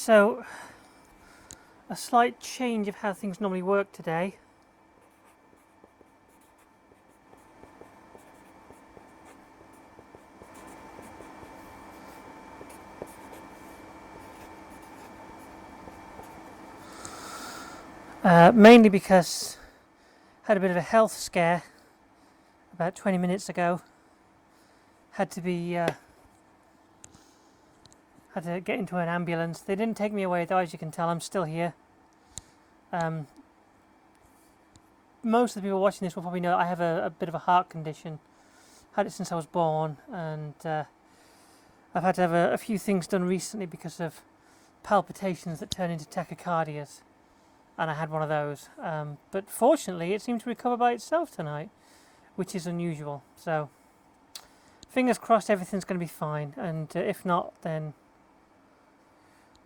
So, a slight change of how things normally work today. Mainly because I had a bit of a health scare about 20 minutes ago. Had to get into an ambulance. They didn't take me away though, as you can tell. I'm still here. Most of the people watching this will probably know I have a bit of a heart condition. Had it since I was born, and I've had to have a few things done recently because of palpitations that turn into tachycardias, and I had one of those. But fortunately, it seemed to recover by itself tonight, which is unusual. So, fingers crossed, everything's going to be fine, and if not, then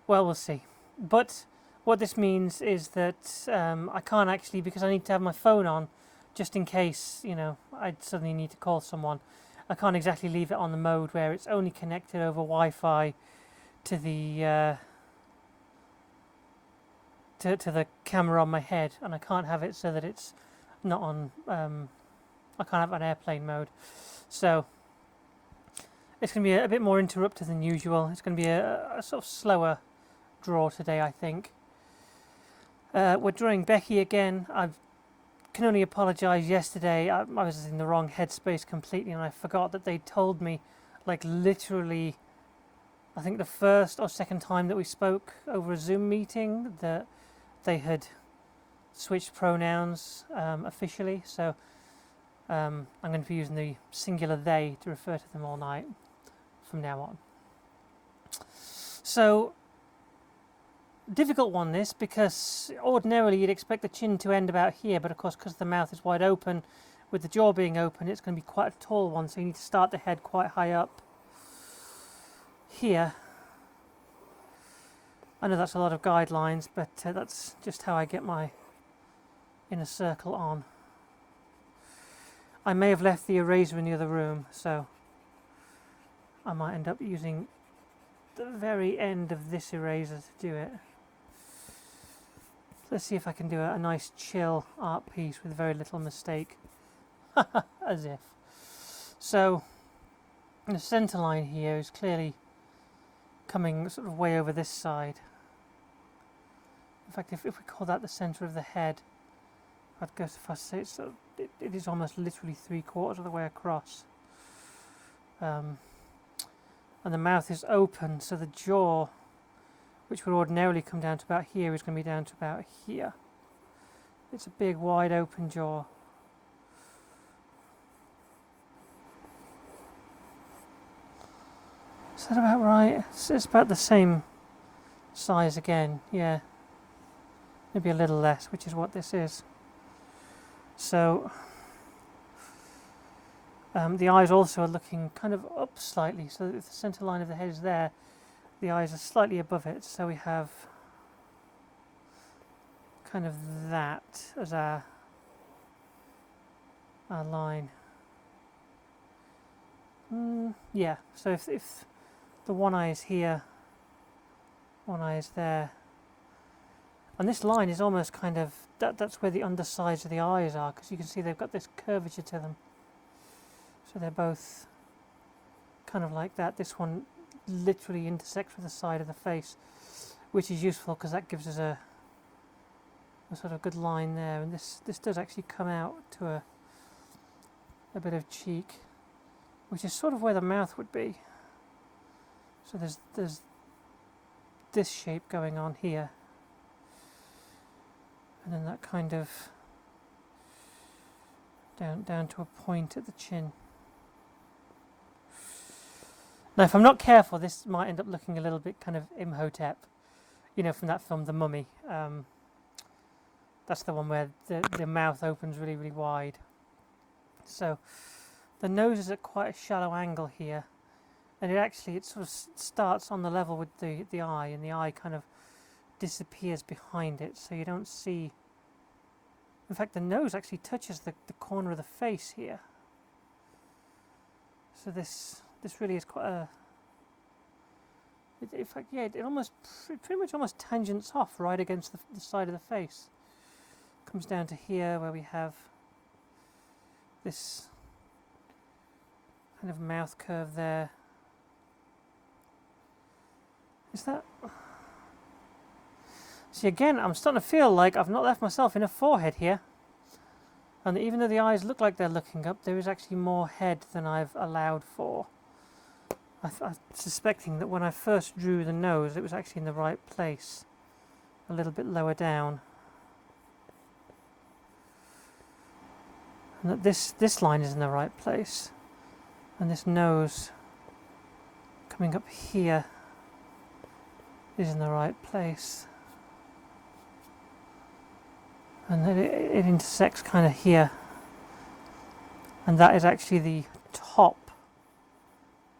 well, we'll see. But what this means is that I can't actually, because I need to have my phone on, just in case, I suddenly need to call someone. I can't exactly leave it on the mode where it's only connected over Wi-Fi to the to the camera on my head, and I can't have it so that it's not on. I can't have it on airplane mode, so it's going to be a bit more interrupted than usual. It's going to be a sort of slower draw today, I think. We're drawing Becki again. I can only apologise. Yesterday I was in the wrong headspace completely, and I forgot that they told me, like literally, I think the first or second time that we spoke over a Zoom meeting, that they had switched pronouns officially. So I'm going to be using the singular they to refer to them all night from now on. So, difficult one this, because ordinarily you'd expect the chin to end about here, but of course because the mouth is wide open, with the jaw being open, it's going to be quite a tall one, so you need to start the head quite high up here. I know that's a lot of guidelines, but that's just how I get my inner circle on. I may have left the eraser in the other room, so I might end up using the very end of this eraser to do it. Let's see if I can do a nice chill art piece with very little mistake. As if. So, the centre line here is clearly coming sort of way over this side. In fact, if we call that the centre of the head, I'd go so far as to say it is almost literally 3/4 of the way across. And the mouth is open, so the jaw, which would ordinarily come down to about here, is going to be down to about here. It's a big, wide open jaw. Is that about right? It's about the same size again, yeah. Maybe a little less, which is what this is. So, the eyes also are looking kind of up slightly, so if the centre line of the head is there, the eyes are slightly above it, so we have kind of that as our line. Yeah, so if the one eye is here, one eye is there, and this line is almost kind of, that's where the undersides of the eyes are, because you can see they've got this curvature to them. So they're both kind of like that. This one literally intersects with the side of the face, which is useful because that gives us a sort of good line there. And this does actually come out to a bit of cheek, which is sort of where the mouth would be. So there's this shape going on here, and then that kind of down to a point at the chin. Now, if I'm not careful, this might end up looking a little bit kind of Imhotep, from that film, The Mummy. That's the one where the mouth opens really, really wide. So the nose is at quite a shallow angle here, and it sort of starts on the level with the eye, and the eye kind of disappears behind it, so you don't see. In fact, the nose actually touches the corner of the face here. So this really is quite In fact, yeah, it pretty much almost tangents off right against the side of the face. Comes down to here where we have this kind of mouth curve there. Is that... See, again, I'm starting to feel like I've not left myself in a forehead here. And even though the eyes look like they're looking up, there is actually more head than I've allowed for. I'm suspecting that when I first drew the nose, it was actually in the right place. A little bit lower down. And that this line is in the right place. And this nose coming up here is in the right place. And then it intersects kind of here. And that is actually the top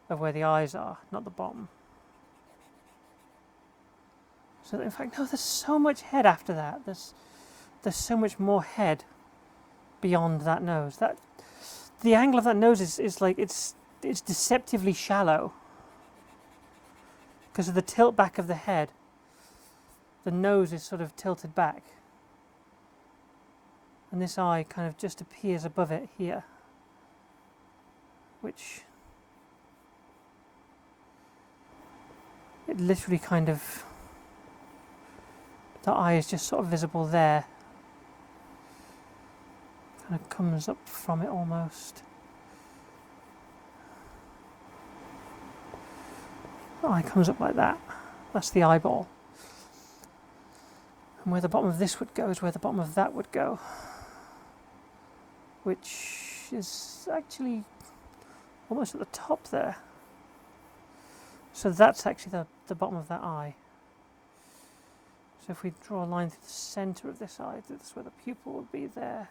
of where the eyes are, not the bottom. So in fact, no, there's so much head after that. There's so much more head beyond that nose. That the angle of that nose is like it's deceptively shallow because of the tilt back of the head. The nose is sort of tilted back, and this eye kind of just appears above it here, which it literally kind of, the eye is just sort of visible there. Kind of comes up from it almost. The eye comes up like that. That's the eyeball. And where the bottom of this would go is where the bottom of that would go, which is actually almost at the top there. So that's actually the bottom of that eye. So if we draw a line through the centre of this eye, that's where the pupil would be there.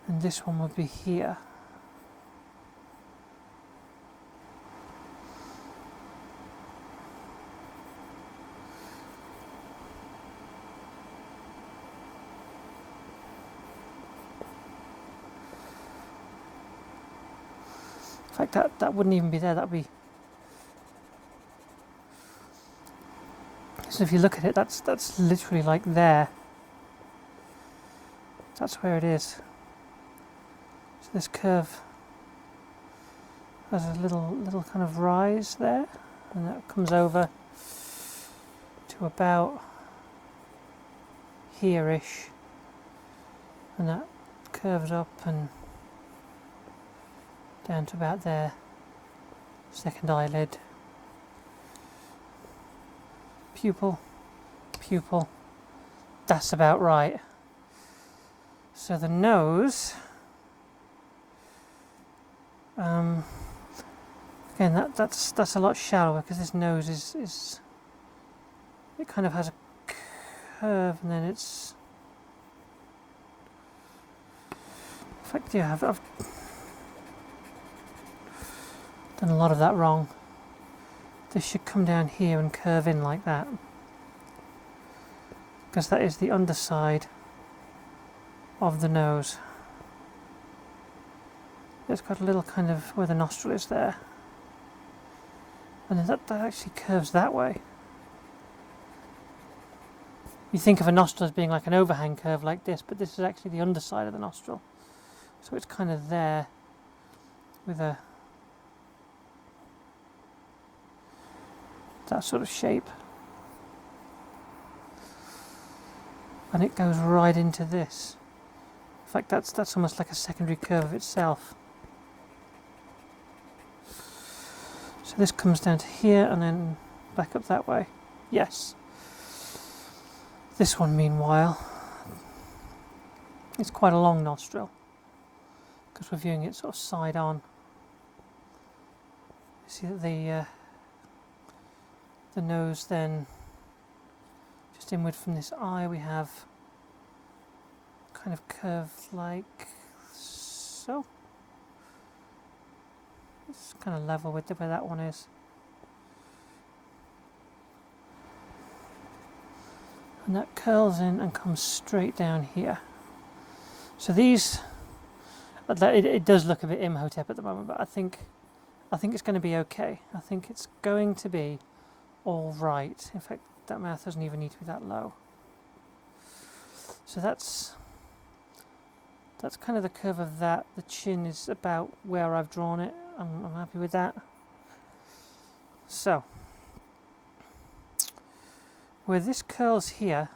And this one would be here. In fact, that wouldn't even be there, that would be... So if you look at it, that's literally like there. That's where it is. So this curve has a little kind of rise there, and that comes over to about here-ish, and that curves up and down to about there, second eyelid, pupil, that's about right. So the nose, again that's a lot shallower because this nose is it kind of has a curve, and then it's, in fact, yeah, I've done a lot of that wrong. This should come down here and curve in like that, because that is the underside of the nose. It's got a little kind of where the nostril is there, and then that actually curves that way. You think of a nostril as being like an overhang curve like this, but this is actually the underside of the nostril. So it's kind of there with a that sort of shape, and it goes right into this. In fact, that's almost like a secondary curve of itself. So this comes down to here and then back up that way. Yes. This one, meanwhile, it's quite a long nostril because we're viewing it sort of side on. You see that the nose then, just inward from this eye, we have kind of curved like so. It's kind of level with where that one is. And that curls in and comes straight down here. So these, It does look a bit Imhotep at the moment, but I think it's going to be okay. I think it's going to be all right. In fact, that mouth doesn't even need to be that low. So that's kind of the curve of that. The chin is about where I've drawn it. I'm happy with that. So where this curls here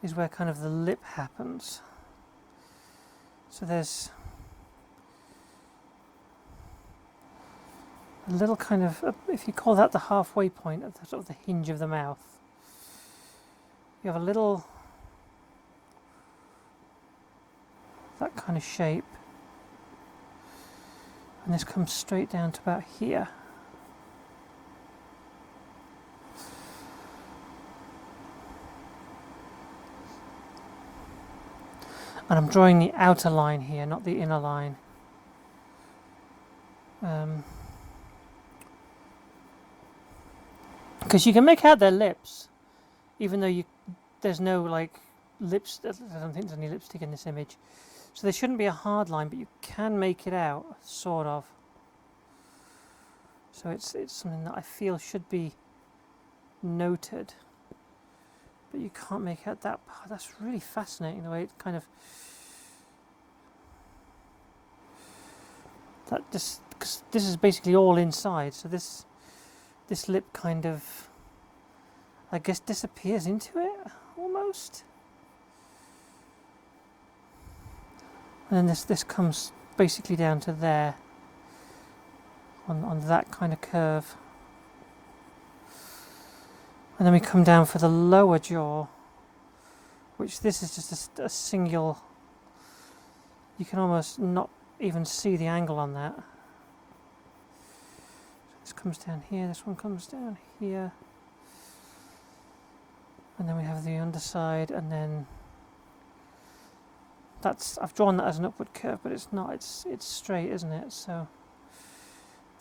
is where kind of the lip happens. So there's a little kind of, if you call that the halfway point of the sort of the hinge of the mouth, you have a little, that kind of shape, and this comes straight down to about here. And I'm drawing the outer line here, not the inner line. Because you can make out their lips, even though there's no like lips. I don't think there's any lipstick in this image, so there shouldn't be a hard line, but you can make it out, sort of. So it's something that I feel should be noted, but you can't make out that part. That's really fascinating, the way it kind of because this is basically all inside. So this lip kind of, I guess, disappears into it almost, and then this comes basically down to there on that kind of curve. And then we come down for the lower jaw, which this is just a single, you can almost not even see the angle on that. So this comes down here, this one comes down here, and then we have the underside, and then I've drawn that as an upward curve, but it's not, it's straight, isn't it? So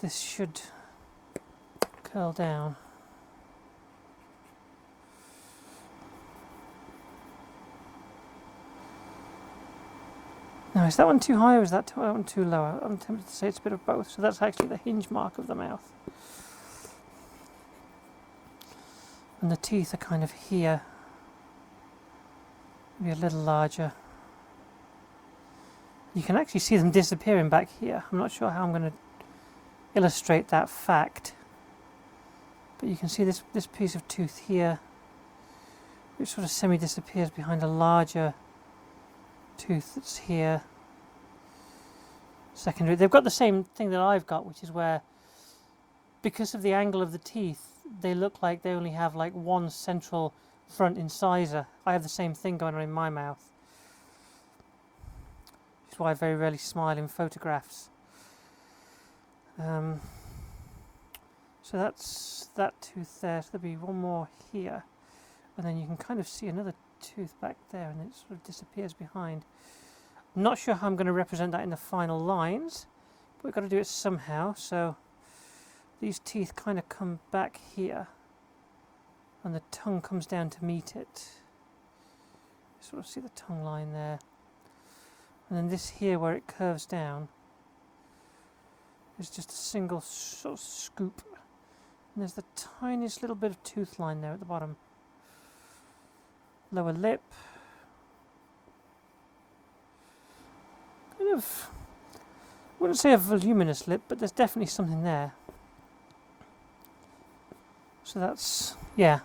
this should curl down. Now, is that one too high or is that one too low? I'm tempted to say it's a bit of both. So that's actually the hinge mark of the mouth. And the teeth are kind of here. Maybe a little larger. You can actually see them disappearing back here. I'm not sure how I'm going to illustrate that fact. But you can see this piece of tooth here, which sort of semi-disappears behind a larger tooth that's here. Secondary. They've got the same thing that I've got, which is where, because of the angle of the teeth, they look like they only have like one central front incisor. I have the same thing going on in my mouth, which is why I very rarely smile in photographs. So that's that tooth there. So there'll be one more here, and then you can kind of see another tooth back there, and it sort of disappears behind. I'm not sure how I'm going to represent that in the final lines, but we've got to do it somehow. So these teeth kind of come back here, and the tongue comes down to meet it. You sort of see the tongue line there, and then this here where it curves down is just a single sort of scoop, and there's the tiniest little bit of tooth line there at the bottom. Lower lip, kind of, I wouldn't say a voluminous lip, but there's definitely something there. So that's, yeah.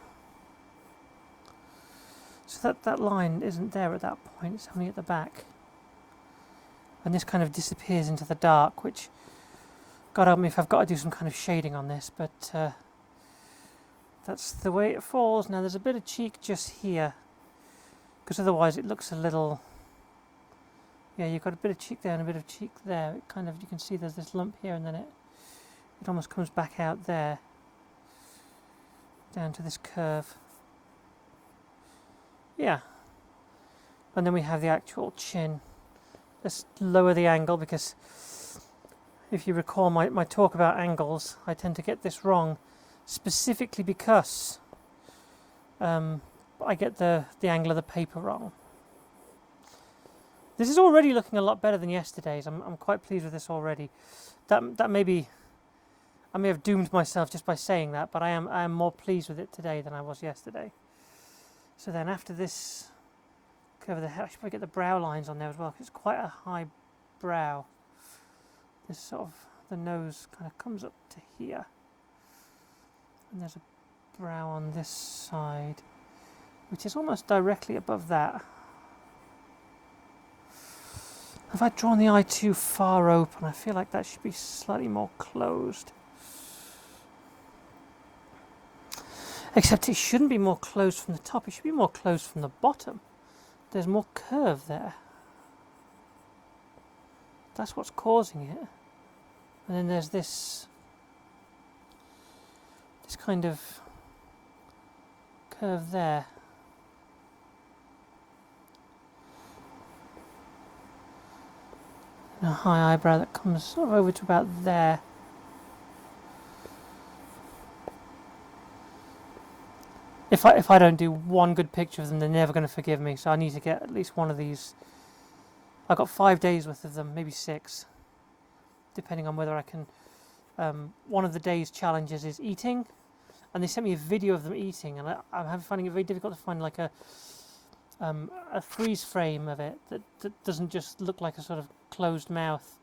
So that line isn't there at that point, it's only at the back. And this kind of disappears into the dark, which, God help me if I've got to do some kind of shading on this, but that's the way it falls. Now there's a bit of cheek just here, because otherwise it looks a little, yeah, you've got a bit of cheek there and a bit of cheek there. It kind of, you can see there's this lump here, and then it almost comes back out there, down to this curve. Yeah. And then we have the actual chin. Let's lower the angle, because if you recall my talk about angles, I tend to get this wrong, specifically because I get the angle of the paper wrong. This is already looking a lot better than yesterday's. I'm quite pleased with this already. That may be, I may have doomed myself just by saying that, but I am more pleased with it today than I was yesterday. So then after this, cover the hair. I should probably get the brow lines on there as well, because it's quite a high brow. This sort of, the nose kind of comes up to here, and there's a brow on this side, which is almost directly above that. Have I drawn the eye too far open? I feel like that should be slightly more closed. Except it shouldn't be more closed from the top, it should be more closed from the bottom. There's more curve there. That's what's causing it. And then there's this kind of curve there. And a high eyebrow that comes sort of over to about there. If I don't do one good picture of them, they're never going to forgive me. So I need to get at least one of these. I've got 5 days worth of them, maybe 6, depending on whether I can. One of the day's challenges is eating, and they sent me a video of them eating, and I'm finding it very difficult to find like a freeze frame of it that doesn't just look like a sort of closed mouth.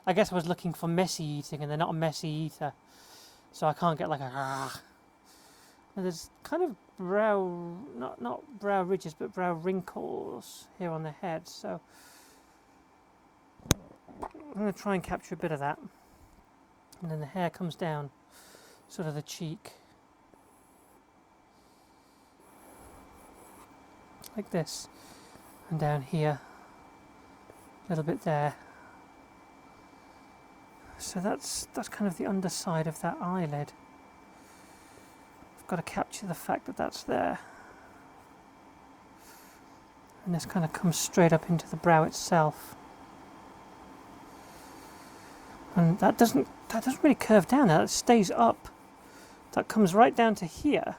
I guess I was looking for messy eating, and they're not a messy eater, so I can't get like a. Now there's kind of brow, not brow ridges, but brow wrinkles here on the head. So I'm going to try and capture a bit of that, and then the hair comes down, sort of the cheek, like this, and down here, a little bit there. So that's kind of the underside of that eyelid. Got to capture the fact that that's there, and this kind of comes straight up into the brow itself, and that doesn't really curve down. That stays up. That comes right down to here.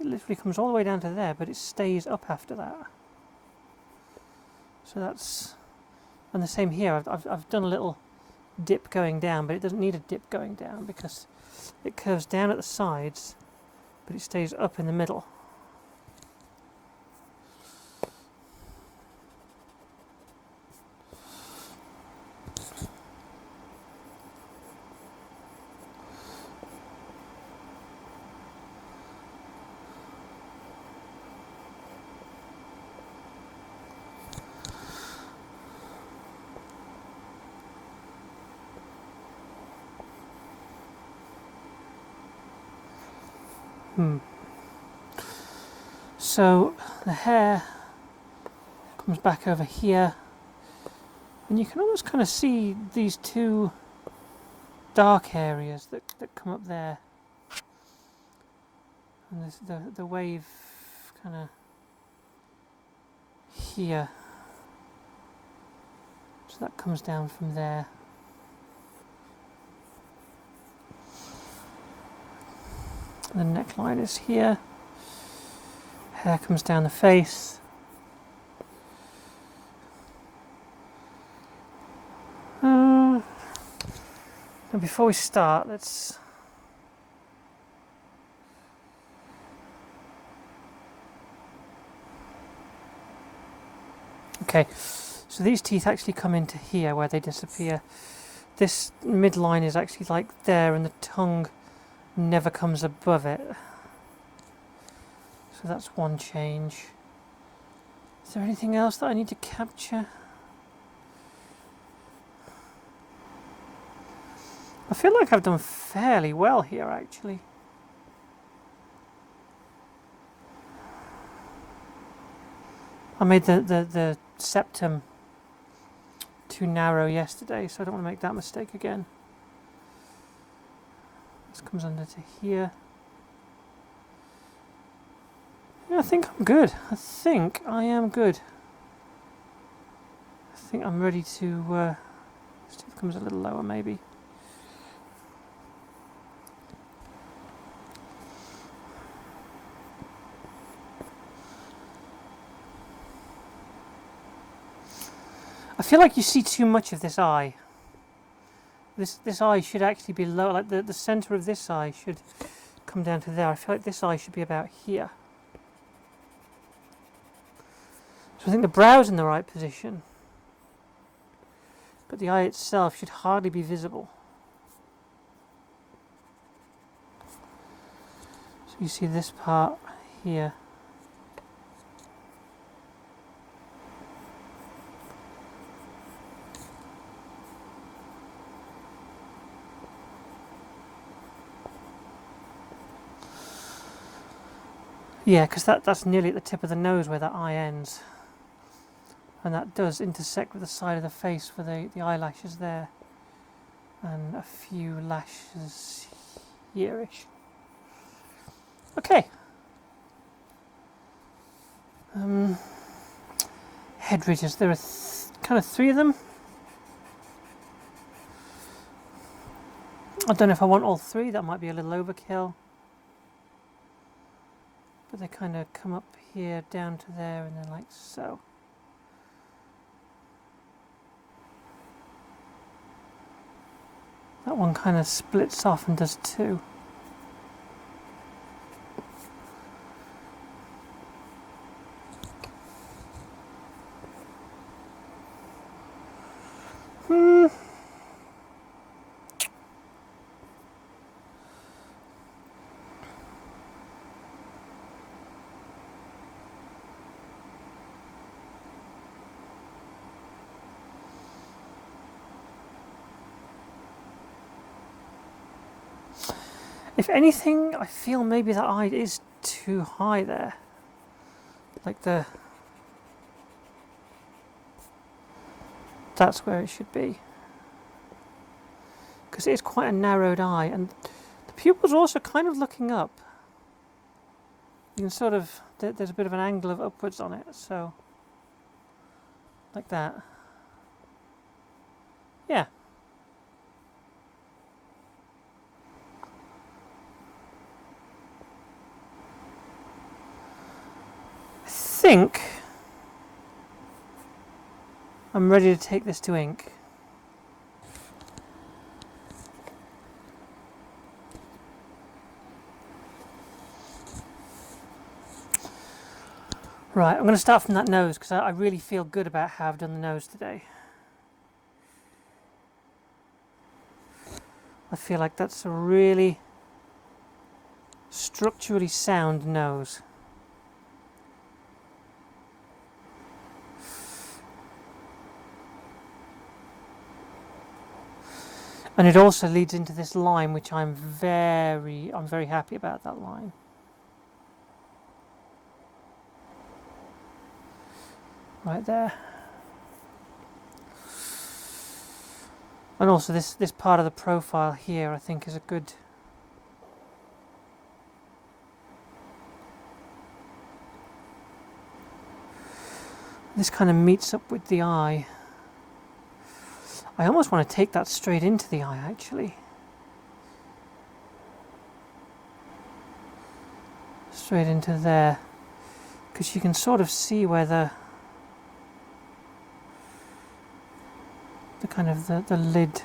It literally comes all the way down to there, but it stays up after that. So that's, and the same here. I've done a little dip going down, but it doesn't need a dip going down because it curves down at the sides, but it stays up in the middle. So the hair comes back over here, and you can almost kind of see these two dark areas that come up there, and there's the wave kind of here, so that comes down from there. The neckline is here. Hair comes down the face. Now before we start, let's. Okay, so these teeth actually come into here where they disappear. This midline is actually like there, and the tongue never comes above it. So that's one change. Is there anything else that I need to capture? I feel like I've done fairly well here, actually. I made the septum too narrow yesterday, so I don't want to make that mistake again. This comes under to here. Yeah, I think I'm good. I think I am good. I think I'm ready to. This tooth comes a little lower, maybe. I feel like you see too much of this eye. This eye should actually be low, like the centre of this eye should come down to there. I feel like this eye should be about here. So I think the brow's in the right position, but the eye itself should hardly be visible. So you see this part here. Yeah, because that's nearly at the tip of the nose where that eye ends. And that does intersect with the side of the face for the eyelashes there. And a few lashes here-ish. Okay. Head ridges, there are kind of 3 of them. I don't know if I want all 3, that might be a little overkill. But they kind of come up here, down to there, and then like so. That one kind of splits off and does 2. If anything, I feel maybe that eye is too high there. Like that's where it should be. Because it is quite a narrowed eye, and the pupils are also kind of looking up. You can sort of, there's a bit of an angle of upwards on it, so like that. Yeah. I think I'm ready to take this to ink. Right, I'm going to start from that nose because I really feel good about how I've done the nose today. I feel like that's a really structurally sound nose. And it also leads into this line, which I'm very happy about that line. Right there. And also this part of the profile here I think is a good this kind of meets up with the eye. I almost want to take that straight into the eye actually. Straight into there. Because you can sort of see where the kind of the lid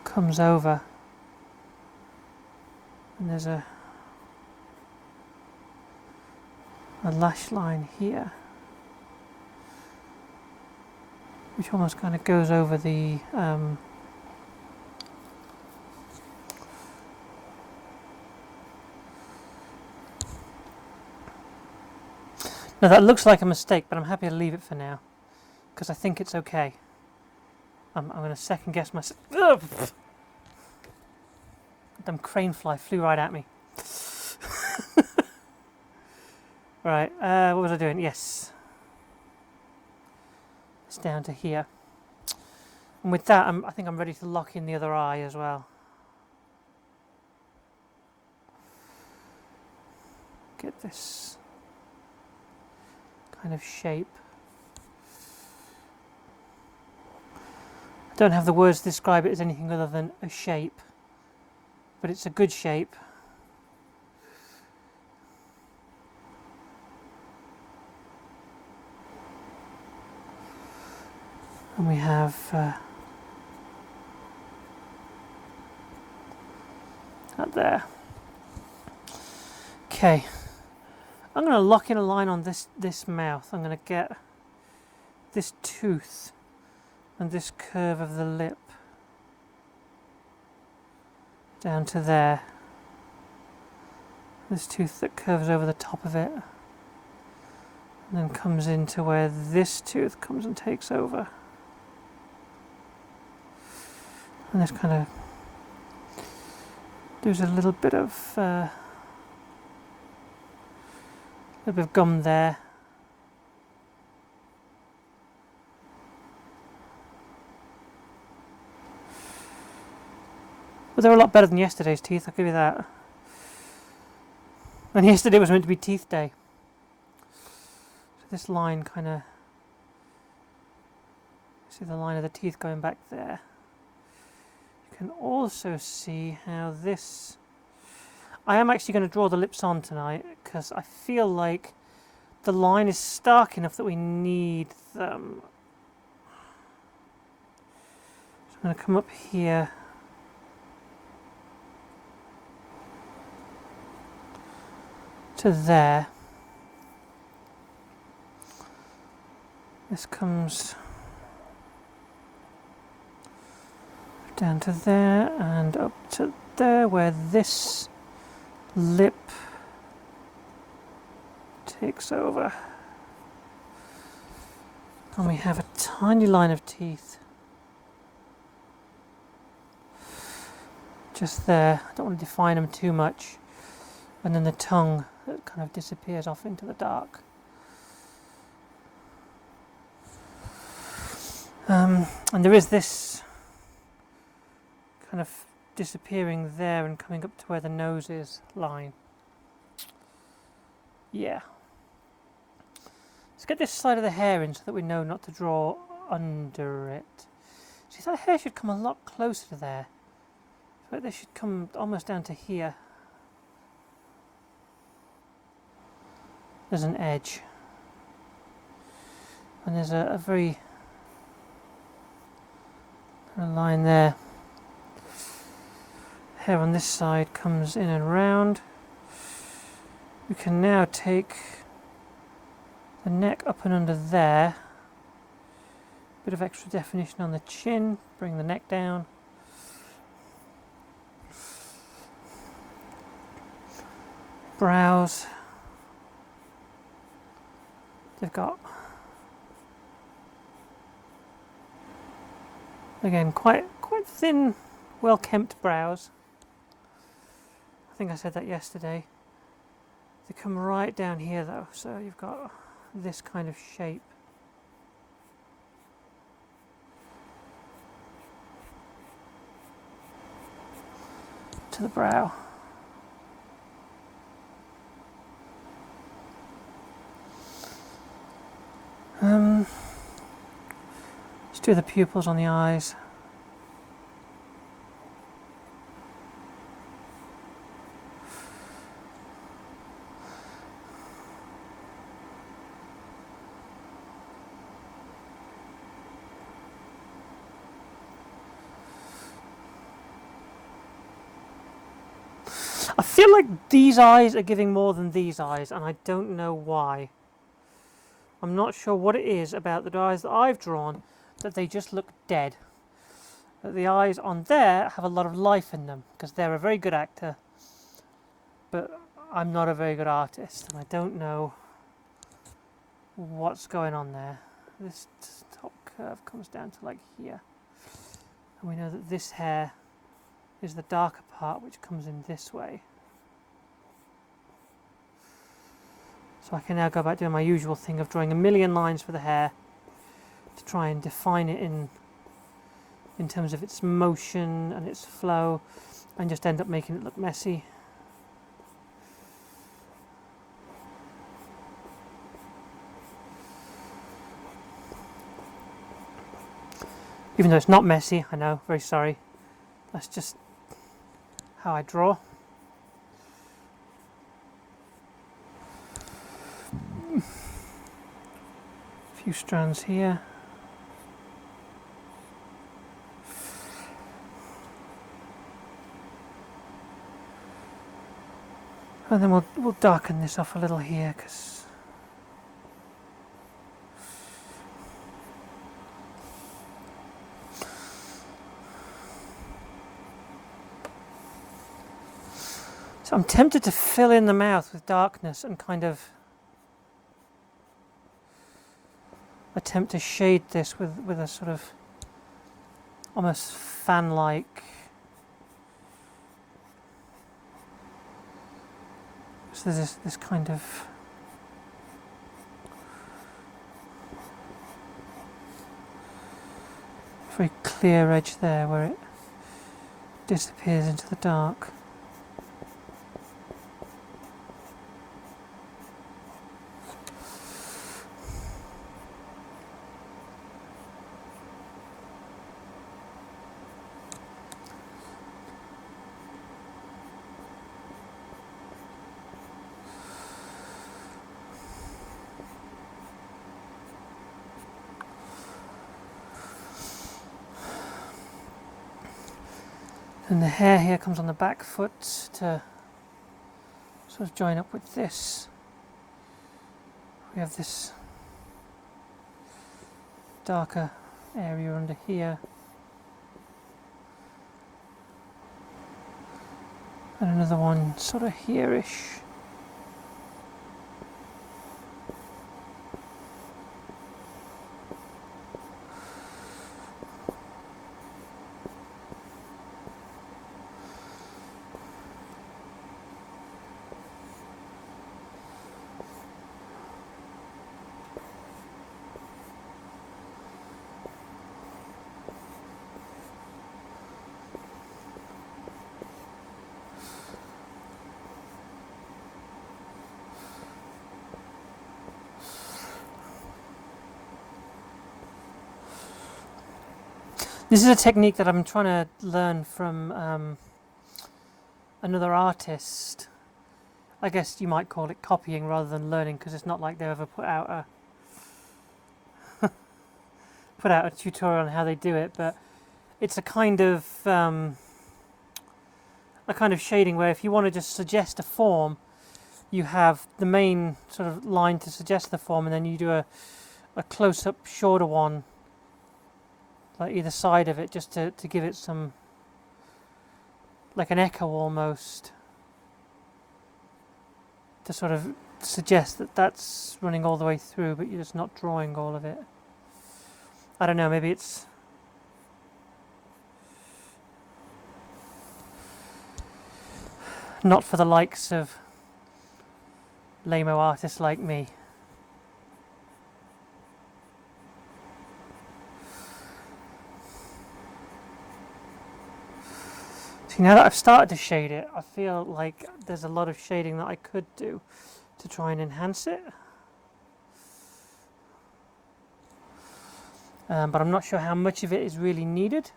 comes over, and there's a lash line here which almost kind of goes over the now that looks like a mistake, but I'm happy to leave it for now because I think it's okay. I'm going to second guess myself. Damn crane fly flew right at me. Right, what was I doing? Yes. It's down to here. And with that, I think I'm ready to lock in the other eye as well. Get this kind of shape. I don't have the words to describe it as anything other than a shape, but it's a good shape. And we have that there. Okay, I'm going to lock in a line on this mouth. I'm going to get this tooth and this curve of the lip down to there. This tooth that curves over the top of it and then comes into where this tooth comes and takes over. And this kind of, there's a little bit of gum there. But they're a lot better than yesterday's teeth, I'll give you that. And yesterday was meant to be teeth day. So this line kind of, see the line of the teeth going back there. You can also see how this, I am actually going to draw the lips on tonight because I feel like the line is stark enough that we need them. So I'm going to come up here. To there. This comes down to there and up to there where this lip takes over. And we have a tiny line of teeth just there. I don't want to define them too much. And then the tongue that kind of disappears off into the dark. And there is this kind of disappearing there and coming up to where the nose is line. Yeah. Let's get this side of the hair in so that we know not to draw under it. See, that hair should come a lot closer to there. So this should come almost down to here. There's an edge. And there's a very line there. Hair on this side comes in and round. We can now take the neck up and under there. Bit of extra definition on the chin. Bring the neck down. Brows. They've got, again, quite thin, well-kempt brows. I think I said that yesterday. They come right down here though, so you've got this kind of shape. To the brow. Let's do the pupils on the eyes. I feel like these eyes are giving more than these eyes, and I don't know why. I'm not sure what it is about the eyes that I've drawn that they just look dead. The eyes on there have a lot of life in them because they're a very good actor, but I'm not a very good artist and I don't know what's going on there. This top curve comes down to like here, and we know that this hair is the darker part which comes in this way. So I can now go back doing my usual thing of drawing a million lines for the hair to try and define it in terms of its motion and its flow, and just end up making it look messy. Even though it's not messy, I know, very sorry. That's just how I draw. A few strands here. And then we'll darken this off a little here, because so I'm tempted to fill in the mouth with darkness and kind of attempt to shade this with a sort of almost fan-like. So there's this kind of very clear edge there where it disappears into the dark. And the hair here comes on the back foot to sort of join up with this. We have this darker area under here. And another one sort of here-ish. This is a technique that I'm trying to learn from another artist. I guess you might call it copying rather than learning, because it's not like they ever put out a tutorial on how they do it. But it's a kind of shading where if you want to just suggest a form, you have the main sort of line to suggest the form, and then you do a close-up shorter one like either side of it, just to give it some, like an echo almost, to sort of suggest that that's running all the way through, but you're just not drawing all of it. I don't know, maybe it's not for the likes of lame-o artists like me. See, now that I've started to shade it, I feel like there's a lot of shading that I could do to try and enhance it. But I'm not sure how much of it is really needed,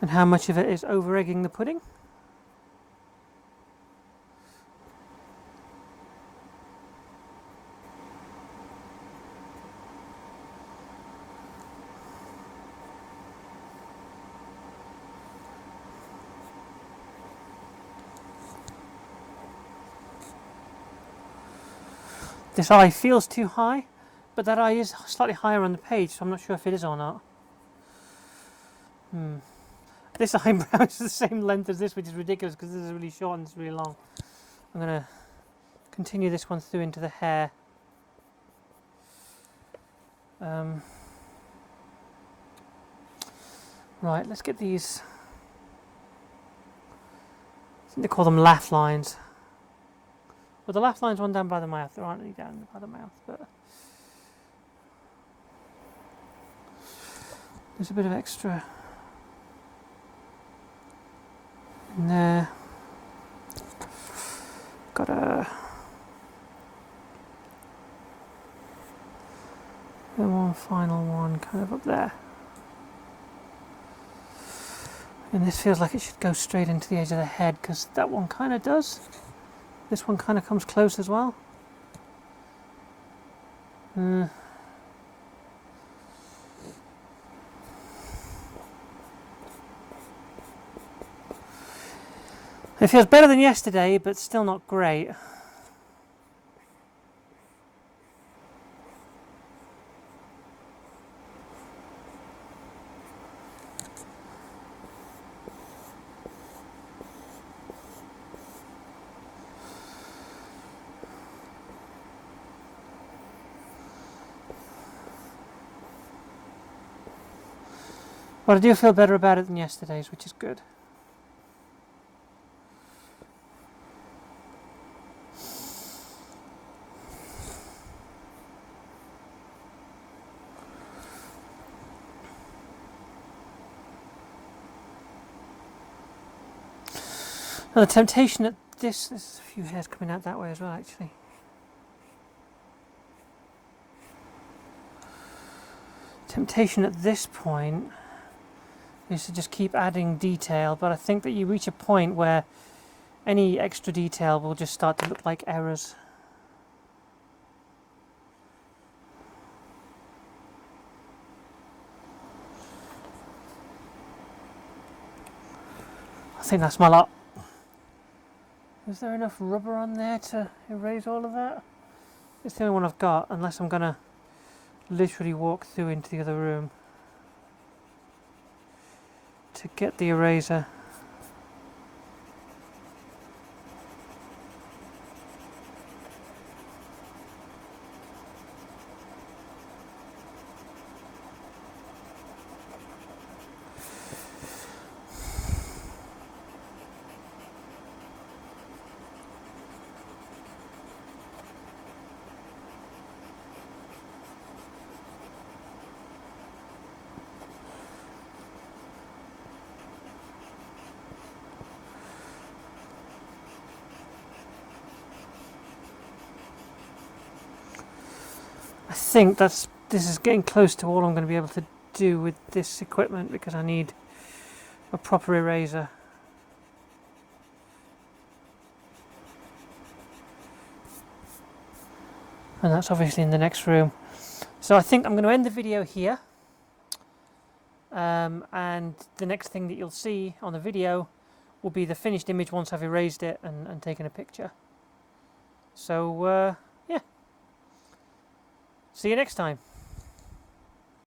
and how much of it is over-egging the pudding. This eye feels too high, but that eye is slightly higher on the page, so I'm not sure if it is or not. This eyebrow is the same length as this, which is ridiculous because this is really short and this is really long. I'm going to continue this one through into the hair. Right, let's get these. I think they call them laugh lines. Well, the laugh lines run down by the mouth. There aren't any down by the mouth, but there's a bit of extra in there. Got one final one kind of up there. And this feels like it should go straight into the edge of the head, because that one kind of does. This one kind of comes close as well. It feels better than yesterday, but still not great. But I do feel better about it than yesterday's, which is good. Now the temptation at there's a few hairs coming out that way as well, actually. Temptation at this point is to just keep adding detail, but I think that you reach a point where any extra detail will just start to look like errors. I think that's my lot. Is there enough rubber on there to erase all of that? It's the only one I've got, unless I'm gonna literally walk through into the other room to get the eraser. I think this is getting close to all I'm going to be able to do with this equipment, because I need a proper eraser. And that's obviously in the next room. So I think I'm going to end the video here. And the next thing that you'll see on the video will be the finished image once I've erased it and taken a picture. So, yeah. See you next time.